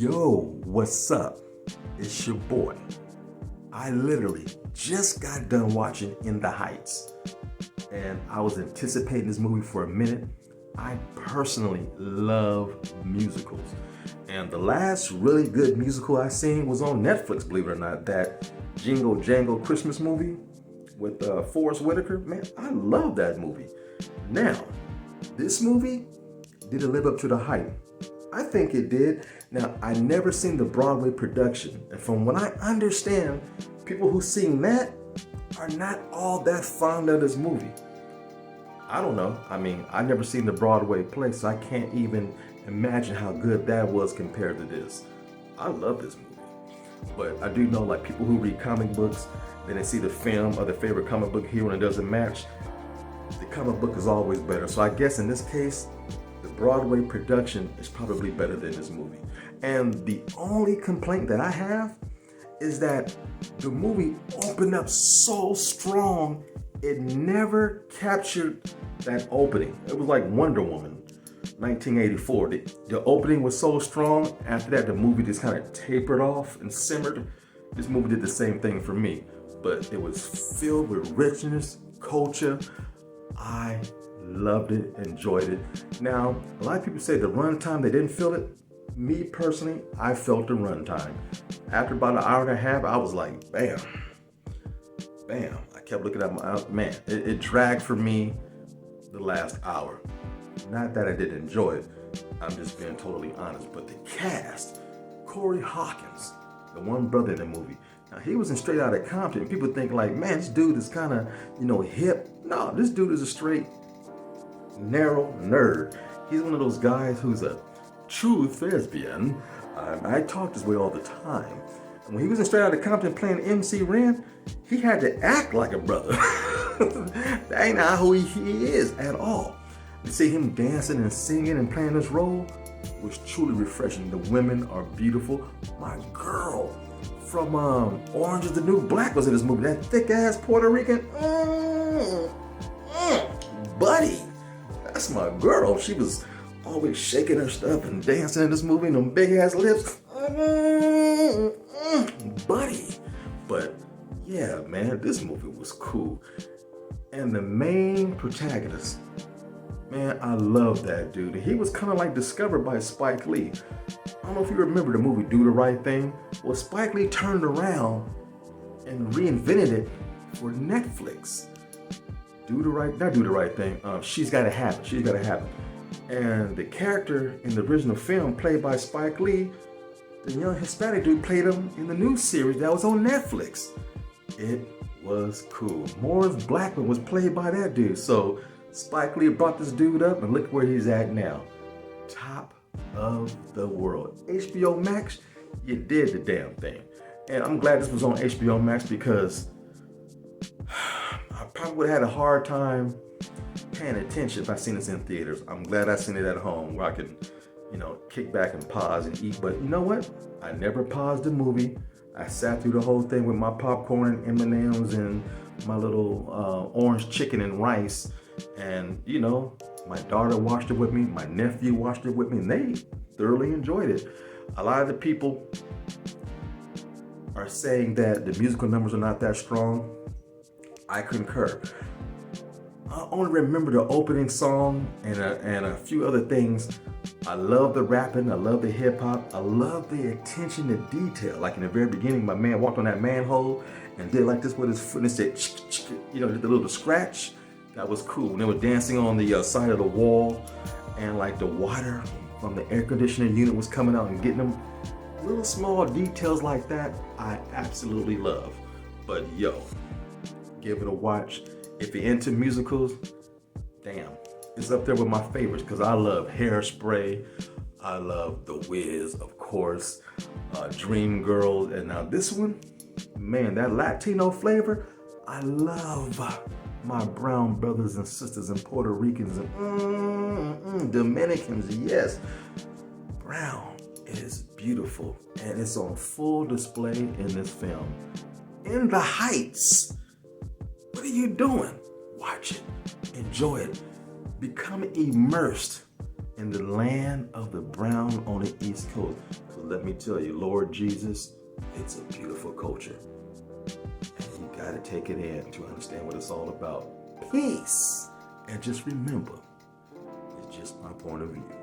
Yo, what's up? It's your boy. I literally just got done watching In the Heights, and I was anticipating this movie for a minute. I personally love musicals, and the last really good musical I seen was on Netflix, believe it or not, that Jingle Jangle Christmas movie with Forrest Whitaker. Man, I love that movie. Now, this movie, did it live up to the hype? I think it did. Now, I never seen the Broadway production, and from what I understand, people who seen that are not all that fond of this movie. I don't know. I mean, I never seen the Broadway play, so I can't even imagine how good that was compared to this. I love this movie. But I do know, like, people who read comic books, then they see the film or their favorite comic book hero and it doesn't match, the comic book is always better. So I guess in this case, the Broadway production is probably better than this movie. And the only complaint that I have is that the movie opened up so strong, it never captured that opening. It was like Wonder Woman, 1984. The opening was so strong, after that the movie just kind of tapered off and simmered. This movie did the same thing for me, but it was filled with richness, culture. I loved it, enjoyed it. Now, a lot of people say the runtime, they didn't feel it. Me personally, I felt the runtime. After about an hour and a half, I was like, bam, bam. I kept looking at my, man, it dragged for me the last hour. Not that I didn't enjoy it, I'm just being totally honest. But the cast, Corey Hawkins, the one brother in the movie, now he was in Straight Outta Compton. People think like, man, this dude is kind of, hip. No, this dude is a straight, narrow nerd. He's one of those guys who's a true thespian. I talk this way all the time. And when he was in Straight Outta Compton playing MC Ren, he had to act like a brother. That ain't not who he is at all. To see him dancing and singing and playing this role was truly refreshing. The women are beautiful. My girl from Orange is the New Black was in this movie. That thick ass Puerto Rican, buddy. That's my girl. She was always shaking her stuff and dancing in this movie, and them big ass lips. Buddy. But yeah, man, this movie was cool. And the main protagonist, man, I love that dude. He was kind of like discovered by Spike Lee. I don't know if you remember the movie Do the Right Thing. Well, Spike Lee turned around and reinvented it for Netflix. Not Do the Right Thing. She's Gotta Have It. She's Gotta Have It. And the character in the original film, played by Spike Lee, the young Hispanic dude played him in the new series that was on Netflix. It was cool. Morris Blackman was played by that dude. So Spike Lee brought this dude up, and look where he's at now. Top of the world. HBO Max, you did the damn thing. And I'm glad this was on HBO Max, because I probably would have had a hard time paying attention if I seen this in theaters. I'm glad I seen it at home where I can, kick back and pause and eat. But you know what? I never paused the movie. I sat through the whole thing with my popcorn and M&Ms and my little orange chicken and rice. And, my daughter watched it with me. My nephew watched it with me, and they thoroughly enjoyed it. A lot of the people are saying that the musical numbers are not that strong. I concur. I only remember the opening song and a few other things. I love the rapping, I love the hip hop, I love the attention to detail. Like in the very beginning, my man walked on that manhole and did like this with his foot and said, did the little scratch. That was cool. When they were dancing on the side of the wall, and like the water from the air conditioning unit was coming out and getting them. Little small details like that, I absolutely love. But yo, give it a watch. If you're into musicals, damn, it's up there with my favorites, because I love Hairspray, I love The Wiz, of course, Dreamgirls, and now this one, man, that Latino flavor, I love my brown brothers and sisters and Puerto Ricans and Dominicans, yes. Brown is beautiful, and it's on full display in this film. In the Heights. What are you doing? Watch it, enjoy it, become immersed in the land of the brown on the East Coast. let me tell you, Lord Jesus, it's a beautiful culture. And you got to take it in to understand what it's all about. Peace. And just remember, it's just my point of view.